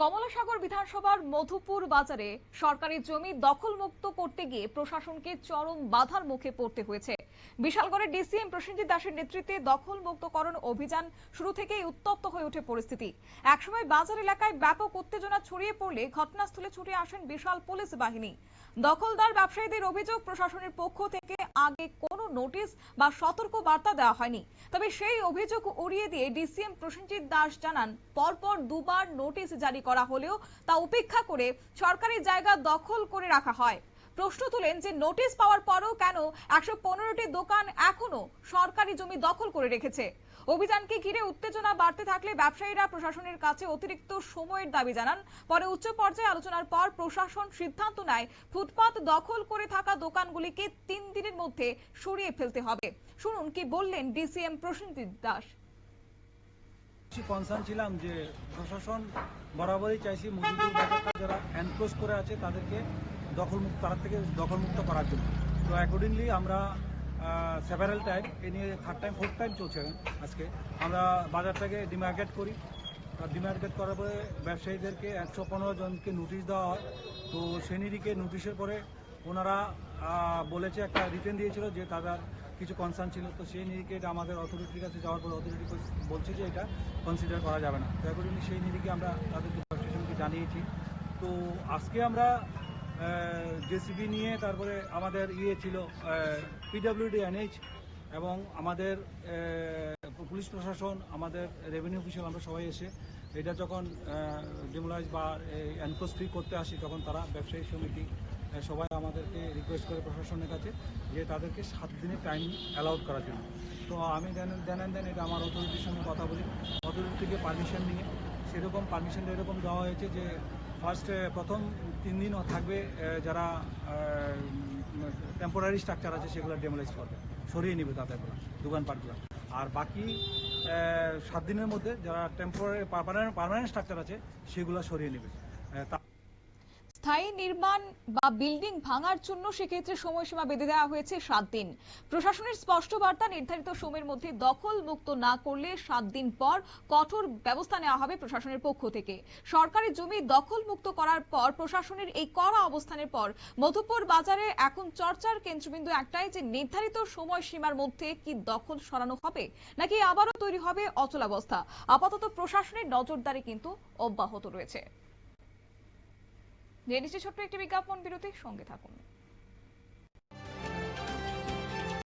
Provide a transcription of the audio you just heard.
কমলাসাগর বিধানসভার মধুপুর বাজারে সরকারি জমি দখলমুক্ত করতে গিয়ে প্রশাসনকে চরম বাধার মুখে পড়তে হয়েছে। বিশালগড়ের ডিসিএম প্রসেনজিৎ দাসের নেতৃত্বে দখলমুক্তকরণ অভিযান শুরু থেকেই উত্তপ্ত হয়ে ওঠে পরিস্থিতি। একসময় বাজার এলাকায় ব্যাপক উত্তেজনা ছড়িয়ে পড়লে ঘটনাস্থলে ছুটে আসেন বিশাল পুলিশ বাহিনী। দখলদার ব্যবসায়ীদের অভিযোগ, প্রশাসনের পক্ষ থেকে আগে কোনো নোটিশ বা সতর্ক বার্তা দেওয়া হয়নি। তবে সেই অভিযোগ উড়িয়ে দিয়ে ডিসিএম প্রসেনজিৎ দাস জানান, পরপর দুবার নোটিশ জারি করা হলেও তা উপেক্ষা করে সরকারি জায়গা দখল করে রাখা হয়। প্রশ্ন তুলেন যে নোটিশ পাওয়ার পরও কেন 115টি দোকান এখনো সরকারি জমি দখল করে রেখেছে। অভিযানকে ঘিরে উত্তেজনা বাড়তে থাকলে ব্যবসায়ীরা প্রশাসনের কাছে অতিরিক্ত সময়ের দাবি জানান। পরে উচ্চ পর্যায়ে আলোচনার পর প্রশাসন সিদ্ধান্ত নেয় ফুটপাত দখল করে থাকা দোকানগুলিকে 3 দিনের মধ্যে সরিয়ে ফেলতে হবে। শুনুন কি বললেন ডিসিএম প্রসেনজিৎ দাস। কনসার্ন ছিলাম যে প্রশাসন বরাবরই চাইছি মধুপুর বাজারটা যারা এনক্লোজ করে আছে তাদেরকে দখলমুক্ত করার জন্য। তো অ্যাকর্ডিংলি আমরা সেভারাল টাইম এ নিয়ে ফোর্থ টাইম চলছে আজকে আমরা বাজারটাকে ডিমার্কেট করি। ডিমার্কেট করার পরে ব্যবসায়ীদেরকে 115 জনকে নোটিশ দেওয়া হয়। তো সেই নিরিখে নোটিশের পরে ওনারা বলেছে, একটা রিটেন দিয়েছিল যে তাদের কিছু কনসার্ন ছিল। তো সেই নিরিখে আমাদের অথরিটির কাছে যাওয়ার পর অথরিটি বলছে যে এটা কনসিডার করা যাবে না। তো অ্যাকর্ডিংলি সেই নিরিখে আমরা তাদেরকে প্রশাসনকে জানিয়েছি। তো আজকে আমরা জেসিবি নিয়ে, তারপরে আমাদের ছিল পিডব্লিউডি, এনএইচ এবং আমাদের পুলিশ প্রশাসন, আমাদের রেভিনিউ অফিসিয়াল, আমরা সবাই এসে এটা যখন ডিমোলাইজ বা এনক্লোজ ফ্রি করতে আসি তখন তারা ব্যবসায়ী সমিতি সবাই আমাদেরকে রিকোয়েস্ট করে প্রশাসনের কাছে যে তাদেরকে 7 দিনের টাইম অ্যালাউড করার জন্য। তো আমি দেন এটা আমার অথরিটির সঙ্গে কথা বলি, অথরিটি থেকে পারমিশন নিয়ে সেরকম পারমিশনটা এরকম দেওয়া হয়েছে যে প্রথম 3 দিন থাকবে, যারা টেম্পোরারি স্ট্রাকচার আছে সেগুলো ডেমোলাইজ করবে, সরিয়ে নেবে তাদেরগুলো দোকানপাটগুলো। আর বাকি 7 দিনের মধ্যে যারা টেম্পোরারি পার্মানেন্ট স্ট্রাকচার আছে সেগুলো সরিয়ে নেবে। স্থায়ী নির্মাণ বা বিল্ডিং ভাঙার জন্য সেক্ষেত্রে সময়সীমা বেঁধে দেওয়া হয়েছে 7 দিন। প্রশাসনের স্পষ্ট বার্তা, নির্ধারিত সময়ের মধ্যে দখল মুক্ত না করলে 7 দিন পর কঠোর ব্যবস্থা নেওয়া হবে প্রশাসনের পক্ষ থেকে। সরকারি জমি দখল মুক্ত করার পর প্রশাসনের এই কড়া অবস্থানের পর মধুপুর বাজারে এখন চর্চার কেন্দ্রবিন্দু একটাই, যে নির্ধারিত সময়সীমার মধ্যে কি দখল সরানো হবে নাকি আবারও তৈরি হবে অচলাবস্থা। আপাতত প্রশাসনের নজরদারি কিন্তু অব্যাহত রয়েছে। ছোট্ট একটি বিজ্ঞাপন বিরতির সঙ্গে থাকুন।